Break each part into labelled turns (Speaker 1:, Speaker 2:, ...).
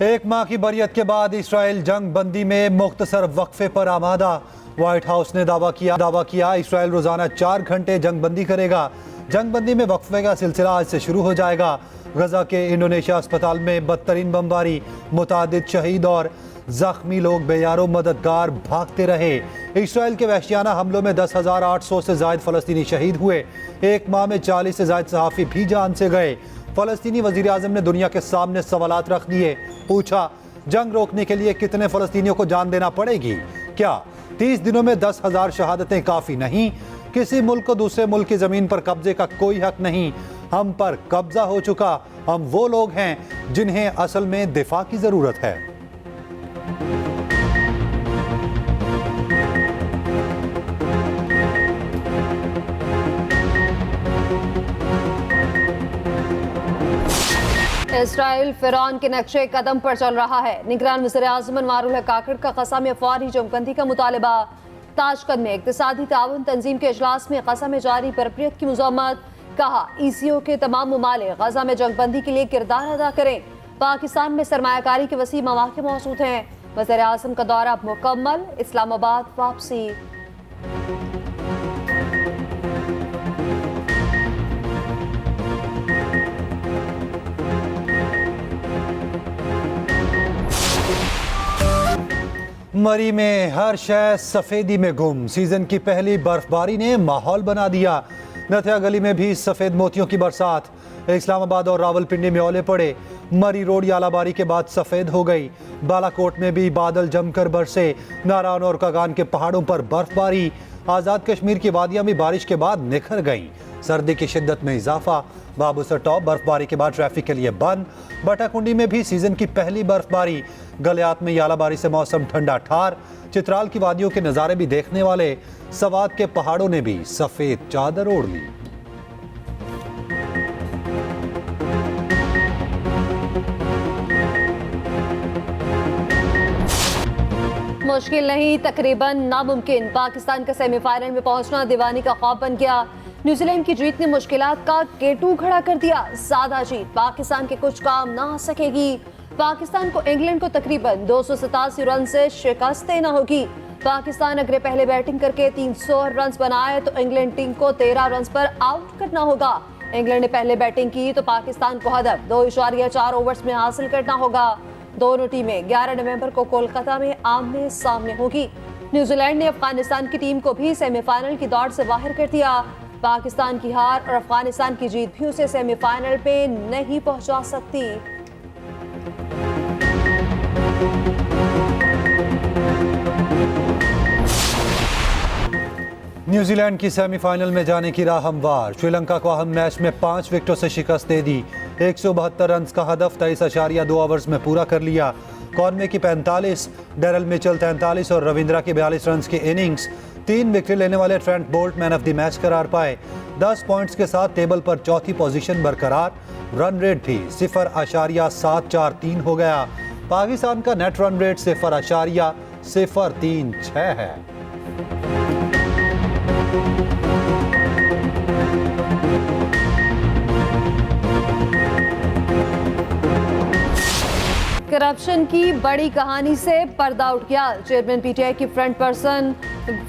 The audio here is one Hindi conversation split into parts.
Speaker 1: एक माह की बरियत के बाद इसराइल जंग बंदी में मुख्तसर वक्फे पर आमादा। व्हाइट हाउस ने दावा किया इसराइल रोजाना 4 घंटे जंग बंदी करेगा। जंग बंदी में वक्फे का सिलसिला आज से शुरू हो जाएगा। गजा के इंडोनेशिया अस्पताल में बदतरीन बमबारी, मुतादिद शहीद और जख्मी लोग बेयारो मददगार भागते रहे। इसराइल के वहशियाना हमलों में 10,800 से ज्यादा फलस्तीनी शहीद हुए। एक माह में 40 से ज्यादा सहाफ़ी भी जान से गए। फलस्तीनी वजीर आज़म ने दुनिया के सामने सवालात रख दिए। पूछा, जंग रोकने के लिए कितने फलस्तीनियों को जान देना पड़ेगी? क्या 30 दिनों में 10,000 शहादतें काफ़ी नहीं? किसी मुल्क को दूसरे मुल्क की ज़मीन पर कब्जे का कोई हक नहीं। हम पर कब्जा हो चुका। हम वो लोग हैं जिन्हें असल में दिफा की ज़रूरत है।
Speaker 2: इसराइल फिरौन के नक्शे कदम पर चल रहा है। निगरान वज़ीर आज़म अनवारुल हक काकड़ का क़सा में फौरी जंगबंदी का मुतालबा। ताशकंद में इक़्तिसादी ताउन तंजीम के इजलास में क़सा में जारी बरक़ियत की मज़म्मत। कहा, ECO के तमाम मुमालिक गजा में जंगबंदी के लिए किरदार अदा करें। पाकिस्तान में सरमायाकारी के वसी मौक़े मौजूद हैं। वज़ीर आज़म का दौरा मुकम्मल, इस्लामाबाद वापसी।
Speaker 1: मरी में हर शय सफेदी में गुम। सीजन की पहली बर्फबारी ने माहौल बना दिया। नथिया गली में भी सफेद मोतियों की बरसात। इस्लामाबाद और रावलपिंडी में ओले पड़े। मरी रोड यालाबारी के बाद सफेद हो गई। बालाकोट में भी बादल जमकर बरसे। नारायण और कागान के पहाड़ों पर बर्फबारी। आज़ाद कश्मीर की वादियां भी बारिश के बाद निखर गईं। सर्दी की शिद्दत में इजाफा। बाबूसर टॉप बर्फबारी के बाद ट्रैफिक के लिए बंद। बटाकुंडी में भी सीजन की पहली बर्फबारी। गलियात में यालाबारी से मौसम ठंडा ठार। चित्राल की वादियों के नज़ारे भी देखने वाले। सवात के पहाड़ों ने भी सफेद चादर ओढ़ ली।
Speaker 2: मुश्किल नहीं, तकरीबन नामुमकिन। पाकिस्तान का सेमीफाइनल में पहुंचना दीवानी का ख्वाब बन गया। न्यूजीलैंड की जीत ने मुश्किलात का केटू खड़ा कर दिया। सादा जीत पाकिस्तान के कुछ काम ना आ सकेगी। पाकिस्तान को इंग्लैंड को तकरीबन 287 रन से शिकस्त देना होगी। पाकिस्तान अगर पहले बैटिंग करके 300 रन बनाए तो इंग्लैंड टीम को 13 रन पर आउट करना होगा। इंग्लैंड ने पहले बैटिंग की तो पाकिस्तान को हदफ 2.4 ओवर्स में हासिल करना होगा। दोनों टीमें 11 नवंबर को कोलकाता में आमने सामने होगी। न्यूजीलैंड ने अफगानिस्तान की टीम को भी सेमीफाइनल की दौड़ से बाहर कर दिया। पाकिस्तान की हार और अफगानिस्तान की जीत भी उसे सेमीफाइनल पे नहीं पहुंचा सकती।
Speaker 1: न्यूजीलैंड की सेमीफाइनल में जाने की राह हमवार। श्रीलंका को अहम मैच में 5 विकेटों से शिकस्त दे दी। 172 रन का हदफ 23.2 ओवर्स में पूरा कर लिया। कॉनवे की 45, डेरल मिचेल 43 और रविंद्रा की 42 रन की इनिंग्स। 3 विकेट लेने वाले Trent Boult man of the match करार पाए। 10 पॉइंट्स के साथ टेबल पर चौथी पोजीशन बरकरार। रन रेट भी 0.743 हो गया। पाकिस्तान का नेट रन रेट 0.036 है।
Speaker 2: करप्शन की बड़ी कहानी से पर्दा उठ गया। चेयरमैन PTI की फ्रंट पर्सन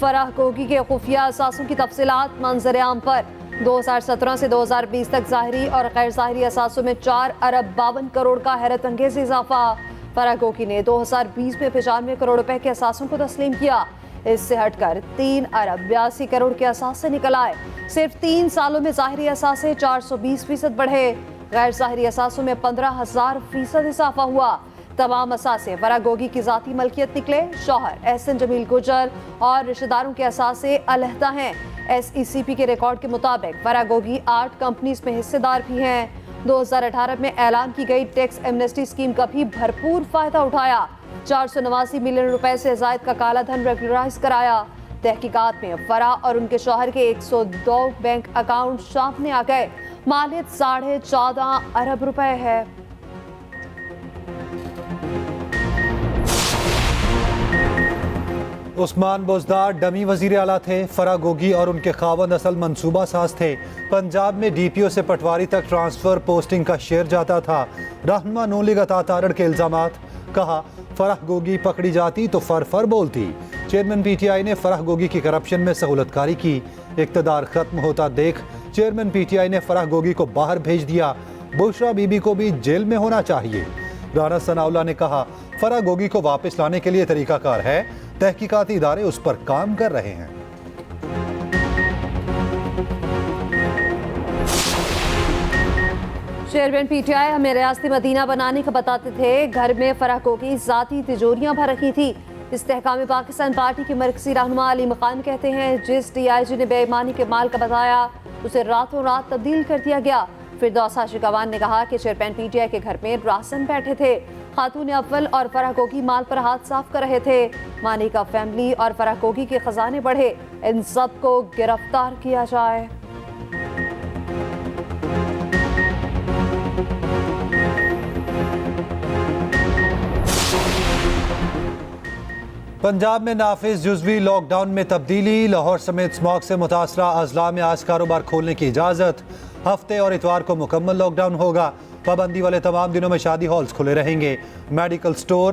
Speaker 2: फराह कोगी के खुफिया असासों की तफसीलात मंजर-ए-आम पर। 2017 से 2020 तक ज़ाहिरी और गैर ज़ाहिरी असासों में 4 अरब 52 करोड़ का हैरत अंगेज इजाफा। फराह कोगी ने 2020 में 95 करोड़ रुपए के असासों को तस्लीम किया। इससे हटकर 3 अरब 82 करोड़ के असासे निकल आए। सिर्फ 3 सालों में ज़ाहिरी असासे 420% बढ़े। गैर ज़ाहिरी असासों में 15,000% इजाफा हुआ। तमाम असासे फराह गोगी की ज़ाती मलकियत निकले। शौहर एहसन जमील गुजर और रिश्तेदारों के असासे अलहदा हैं। SECP के रिकॉर्ड के मुताबिक फराह गोगी 8 कंपनीज में हिस्सेदार भी हैं। 2018 में ऐलान की गई टैक्स एमनेस्टी स्कीम का भी भरपूर फायदा उठाया। 489 मिलियन रुपए से ज़ायद का काला धन रेगुलराइज कराया। तहकीकात में फराह और उनके शौहर के 102 बैंक अकाउंट सामने आ गए। मालियत 14.5 अरब रुपए है।
Speaker 1: उस्मान बोजदार डमी वजीर आला थे। फराह गोगी और उनके खावंद असल मंसूबा साज थे। पंजाब में डीपीओ से पटवारी तक ट्रांसफर पोस्टिंग का शेयर जाता था। रहनुमा नून लीग अता तारड़ के इल्जामात। कहा फराह गोगी पकड़ी जाती तो फर बोलती। चेयरमैन पीटीआई ने फराह गोगी की करप्शन में सहूलतकारी की। इक़्तिदार खत्म होता देख चेयरमैन पीटीआई ने फराह गोगी को बाहर भेज दिया। बुशरा बीबी को भी जेल में होना चाहिए। राना सनाउल्लाह ने कहा फराह गोगी को वापस लाने के लिए तरीकाकार है। तहकीकाती इदारे उस पर काम कर रहे हैं।
Speaker 2: चेयरमैन पीटीआई हमें रियासती मदीना बनाने का बताते थे। घर में फराह गोगी जाती तिजोरियां भर रखी थी। इस्तेहकाम पाकिस्तान पार्टी के मरकजी रहनुमा अली मकान कहते हैं जिस डीआईजी ने बेईमानी के माल का बताया उसे रातों रात तब्दील कर दिया गया। फिरदौस आशिकवान ने कहा कि चेयरमैन पीटीआई के घर में रासन बैठे थे। खातून अव्वल और फराह गोगी माल पर हाथ साफ कर रहे थे। मानी का फैमिली और फराह गोगी के खजाने बढ़े। इन सब को गिरफ्तार किया जाए।
Speaker 1: पंजाब में नाफिज जुज़वी लॉकडाउन में तब्दीली। लाहौर समेत स्मॉग से मुतासरा अजला में आज कारोबार खोलने की इजाज़त। हफ्ते और इतवार को मुकम्मल लॉकडाउन होगा। पाबंदी वाले तमाम दिनों में शादी हॉल्स खुले रहेंगे। Medical store,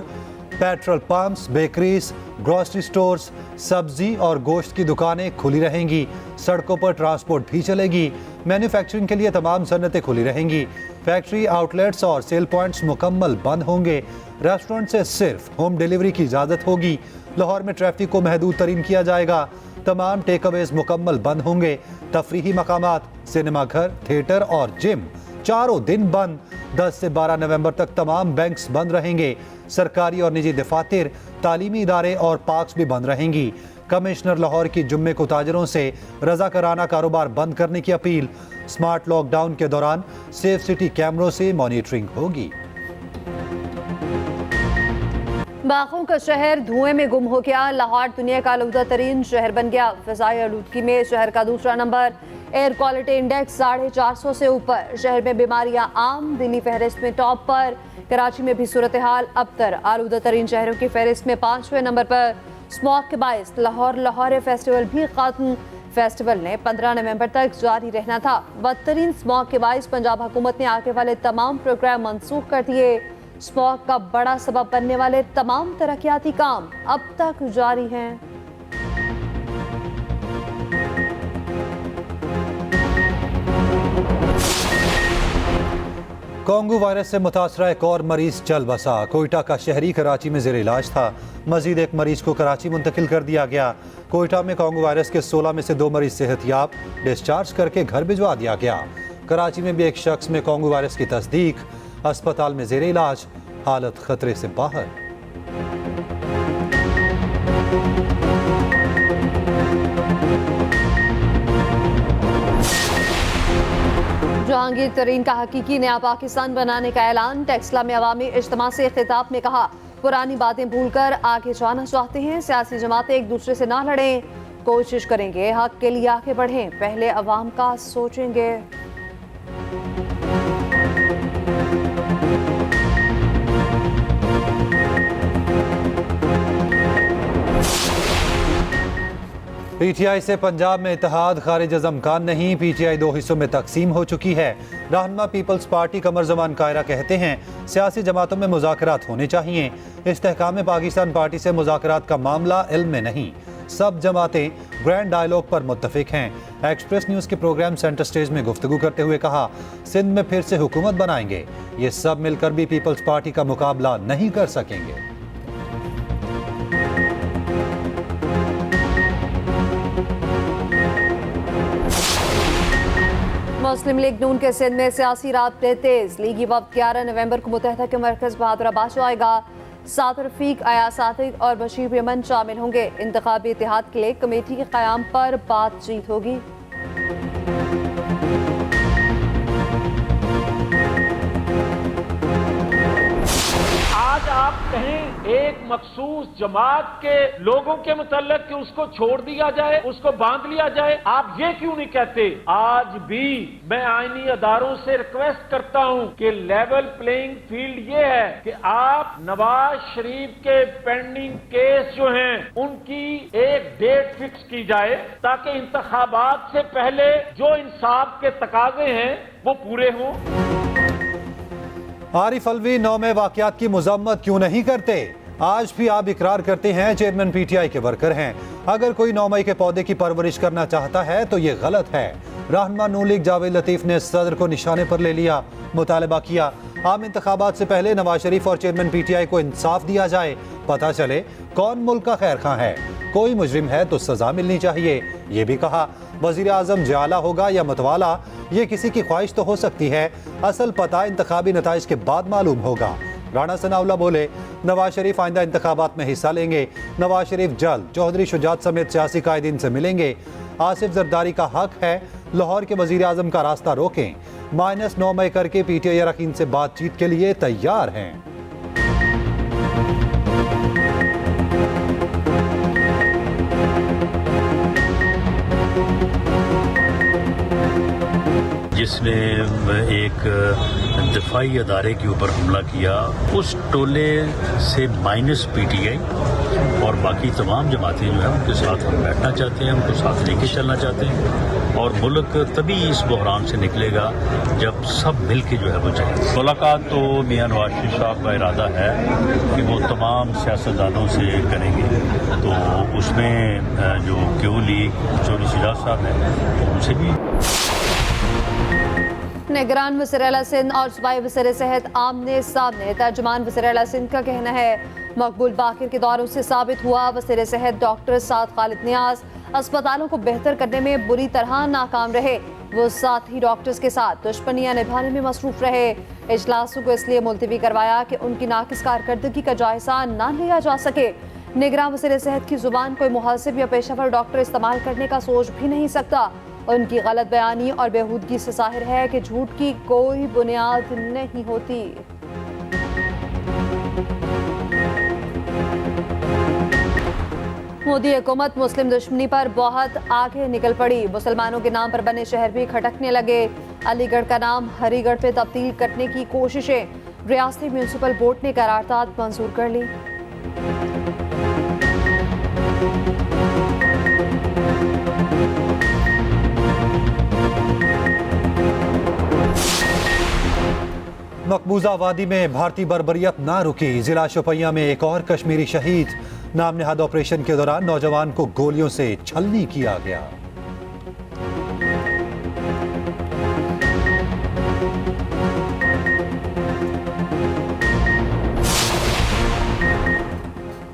Speaker 1: petrol pumps, bakeries, grocery stores, सब्जी और गोश्त की दुकानें खुली रहेंगी। सड़कों पर ट्रांसपोर्ट भी चलेगी। मैन्युफैक्चरिंग के लिए तमाम सन्नतें खुली रहेंगी। फैक्ट्री आउटलेट्स और सेल पॉइंट्स मुकम्मल बंद होंगे। रेस्टोरेंट से सिर्फ होम डिलीवरी की इजाज़त होगी। लाहौर में ट्रैफिक को महदूद तरीन किया जाएगा। तमाम टेकअवेज मुकम्मल बंद होंगे। तफरीही मकामात, सिनेमा घर, थिएटर और जिम चारों दिन बंद। 10 से 12 नवंबर तक तमाम बैंक्स बंद रहेंगे। सरकारी और निजी दफातर, तालीमी इदारे और पार्क्स भी बंद रहेंगी। कमिश्नर लाहौर की जुम्मे को ताजरों से रजाकाराना कारोबार बंद करने की अपील। स्मार्ट लॉकडाउन के दौरान सेफ सिटी कैमरों से मॉनिटरिंग होगी।
Speaker 2: बागों का शहर धुएं में गुम हो गया। लाहौर दुनिया का आलूदा तरीन शहर बन गया। फिजाई आलूदगी में शहर का दूसरा नंबर। एयर क्वालिटी इंडेक्स 450 से ऊपर। शहर में बीमारियां आम। दिल्ली फहरिस्त में टॉप पर। कराची में भी सूरत हाल अबतर। आलूदा तरीन शहरों की फहरिस्त में 5वें नंबर पर। स्मॉग के बायस लाहौर फेस्टिवल भी खत्म। फेस्टिवल ने 15 नवंबर तक जारी रहना था। बदतरीन स्मॉग के बायस पंजाब हुकूमत ने आगे वाले तमाम प्रोग्राम मनसूख कर दिए। स्मॉग का बड़ा सबब बनने वाले तमाम तरक्याती काम अब तक जारी हैं।
Speaker 1: कोंगू वायरस से मुतासरा एक और मरीज चल बसा। कोयटा का शहरी कराची में जेर इलाज था। मजीद एक मरीज को कराची मुंतकिल कर दिया गया। कोयटा में कोंगू वायरस के 16 में से 2 मरीज सेहतयाब डिस्चार्ज करके घर भिजवा दिया गया। कराची में भी एक शख्स में कोंगू वायरस की तस्दीक। अस्पताल में जेर इलाज, हालत खतरे से बाहर।
Speaker 2: जहांगीर तरीन का हकीकी नया पाकिस्तान बनाने का ऐलान। टेक्सला में अवामी इज्तिमा से खिताब में कहा पुरानी बातें भूलकर आगे जाना चाहते हैं। सियासी जमातें एक दूसरे से ना लड़ें। कोशिश करेंगे हक के लिए आगे बढ़ें। पहले अवाम का सोचेंगे।
Speaker 1: पीटीआई से पंजाब में इत्तेहाद खारिज अज़मकान नहीं। पीटीआई 2 हिस्सों में तकसीम हो चुकी है। रहनुमा पीपल्स पार्टी कमर ज़मान कायरा कहते हैं सियासी जमातों में मुज़ाकरात होने चाहिए। इस्तेहकाम पाकिस्तान पार्टी से मुज़ाकरात का मामला इल्म में नहीं। सब जमातें ग्रैंड डायलॉग पर मुत्तफिक हैं। एक्सप्रेस न्यूज़ के प्रोग्राम सेंटर स्टेज में गुफ्तगू करते हुए कहा सिंध में फिर से हुकूमत बनाएंगे। ये सब मिलकर भी पीपल्स पार्टी का मुकाबला नहीं कर सकेंगे।
Speaker 2: मुस्लिम लीग नून के सिंध में सियासी राब्ते तेज। लीगी वक्त 11 नवंबर को मुत्तहदा के मरकज बहादुराबाद जाएगा। साद रफीक, अयाज सादिक और बशीर यमन शामिल होंगे। इंतखाबी इत्तेहाद के लिए कमेटी के क़याम पर बातचीत होगी।
Speaker 3: आज आप कहें एक मखसूस जमात के लोगों के मुतल्लिक कि उसको छोड़ दिया जाए, उसको बांध लिया जाए, आप ये क्यों नहीं कहते? आज भी मैं आईनी अदारों से रिक्वेस्ट करता हूं कि लेवल प्लेइंग फील्ड ये है कि आप नवाज शरीफ के पेंडिंग केस जो हैं उनकी एक डेट फिक्स की जाए ताकि इंतखाबात से पहले जो इंसाफ के तकाजे हैं वो पूरे हों।
Speaker 1: आरिफ अलवी 9 में वाकयात की मजम्मत क्यों नहीं करते? आज भी आप इकरार करते हैं चेयरमैन पीटीआई के वर्कर हैं। अगर कोई 9 मई के पौधे की परवरिश करना चाहता है तो ये गलत है। रहनुमा नून लीग जावेद लतीफ ने सदर को निशाने पर ले लिया, मुतालबा किया आम इंतखाबात से पहले नवाज शरीफ और चेयरमैन पीटीआई को इंसाफ दिया जाए, पता चले कौन मुल्क का खैर खां है। कोई मुजरिम है तो सजा मिलनी चाहिए। ये भी कहा वजीर आजम जियाला होगा या मतवाला, ये किसी की ख्वाहिश तो हो सकती है, असल पता इंतखाबी नताइज के बाद मालूम होगा। राणा सनाउल्लाह बोले नवाज शरीफ आइंदा इंतखाबात में हिस्सा लेंगे। नवाज शरीफ जल्द चौधरी शुजात समेत सियासी कायदीन से मिलेंगे। आसिफ जरदारी का हक है लाहौर के वजीर आजम का रास्ता रोकें। -9 मई करके पीटीआई अरकान से बातचीत के लिए तैयार हैं।
Speaker 4: जिसने एक दिफाई अदारे के ऊपर हमला किया, उस टोले से माइनस पीटीआई और बाकी तमाम जमातें जो है उनके साथ हम बैठना चाहते हैं, उनको साथ लेके चलना चाहते हैं और मुल्क तभी इस बहरान से निकलेगा जब सब मिल के जो है वो चले। मुलाकात तो मियां नवाज शरीफ साहब का इरादा है कि वो तमाम सियासतदानों से करेंगे, तो उसमें जो क्यों लीग चौधरी शुजात साहब हैं उनसे भी।
Speaker 2: निगरान वज़ीर आला सिंध और सूबाई वज़ीर सेहत आमने सामने। तर्जुमान वज़ीर आला सिंध का कहना है मकबूल बाकिर के दौरों से साबित हुआ वज़ीर सेहत डॉक्टर साद खालिद नियाज अस्पतालों को बेहतर करने में बुरी तरह नाकाम रहे। वो साथ ही डॉक्टर्स के साथ दुश्मनियां निभाने में मसरूफ रहे। इजलासों को इसलिए मुलतवी करवाया कि उनकी नाकिस कारकर्दगी का जायजा न लिया जा सके। निगरान वज़ीर सेहत की जुबान कोई मुहसिब या पेशावर डॉक्टर इस्तेमाल करने का सोच भी नहीं सकता। उनकी गलत बयानी और बेहूदगी से जाहिर है कि झूठ की कोई बुनियाद नहीं होती। मोदी हुकूमत मुस्लिम दुश्मनी पर बहुत आगे निकल पड़ी। मुसलमानों के नाम पर बने शहर भी खटकने लगे। अलीगढ़ का नाम हरिगढ़ पे तब्दील करने की कोशिशें। रियासती म्यूनिसिपल बोर्ड ने करारदाद मंजूर कर ली।
Speaker 1: मकबूजा वादी में भारतीय बर्बरियत ना रुकी। जिला शोपियां में एक और कश्मीरी शहीद। नाम नहाद ऑपरेशन के दौरान नौजवान को गोलियों से छलनी किया गया।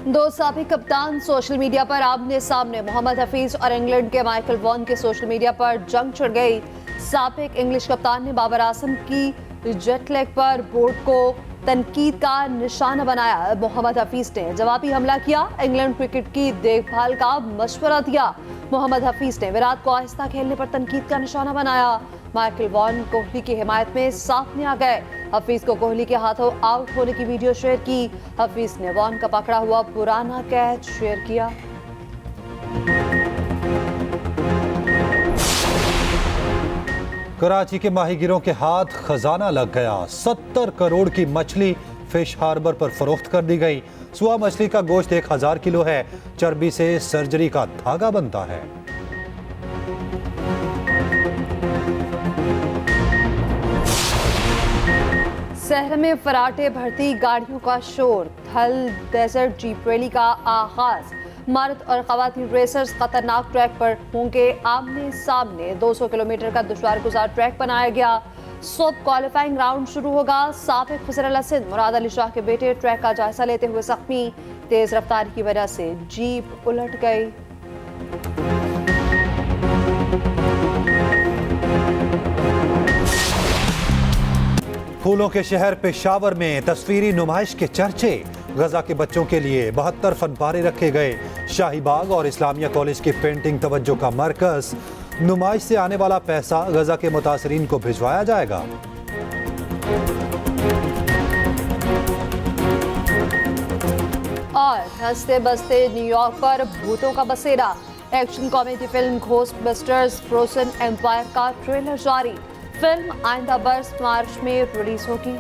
Speaker 2: दो साबिक कप्तान सोशल मीडिया पर आमने सामने। मोहम्मद हफीज और इंग्लैंड के माइकल वॉन के सोशल मीडिया पर जंग छिड़ गई। साबिक इंग्लिश कप्तान ने बाबर आजम की जेट लैग पर बोर्ड को तनकीद का निशाना बनाया। मोहम्मद हफीज ने जवाबी हमला किया। इंग्लैंड क्रिकेट की देखभाल का मशवरा दिया। मोहम्मद हफीज ने विराट को आहिस्ता खेलने पर तनकीद का निशाना बनाया। माइकल वॉन कोहली की हिमायत में सामने आ गए। हफीज को कोहली के हाथों आउट होने की वीडियो शेयर की। हफीज ने वॉन का पकड़ा हुआ पुराना कैच शेयर किया।
Speaker 1: कराची के माहीगिरों के हाथ खजाना लग गया। 70 करोड़ की मछली फिश हार्बर पर फरोख्त कर दी गई। सुआ मछली का गोश्त 1000 किलो है। चर्बी से सर्जरी का धागा बनता है।
Speaker 2: शहर में फराटे भरती गाड़ियों का शोर। थल डेजर्ट जीप रैली का आगाज। मर्द और खवातीन रेसर्स खतरनाक ट्रैक पर होंगे आमने सामने। 200 किलोमीटर का दुश्वार गुजार ट्रैक बनाया गया। सुबह क्वालिफाइंग राउंड शुरू होगा। साबिक वज़ीर आला सिंध मुराद अली शाह के बेटे ट्रैक का जायजा लेते हुए जख्मी। तेज रफ्तारी की वजह से जीप उलट गई।
Speaker 1: फूलों के शहर पेशावर में तस्वीरी नुमाइश के चर्चे। गजा के बच्चों के लिए 72 फनपारे रखे गए। शाही बाग और इस्लामिया कॉलेज की पेंटिंग तवज्जो का मरकज। नुमाइश से आने वाला पैसा गजा के मुतासरीन को भिजवाया जाएगा।
Speaker 2: और हंसते बसते न्यूयॉर्क पर भूतों का बसेरा। Action comedy film Ghostbusters Frozen Empire का ट्रेलर जारी। फिल्म आइंदा बरस मार्च में रिलीज होगी।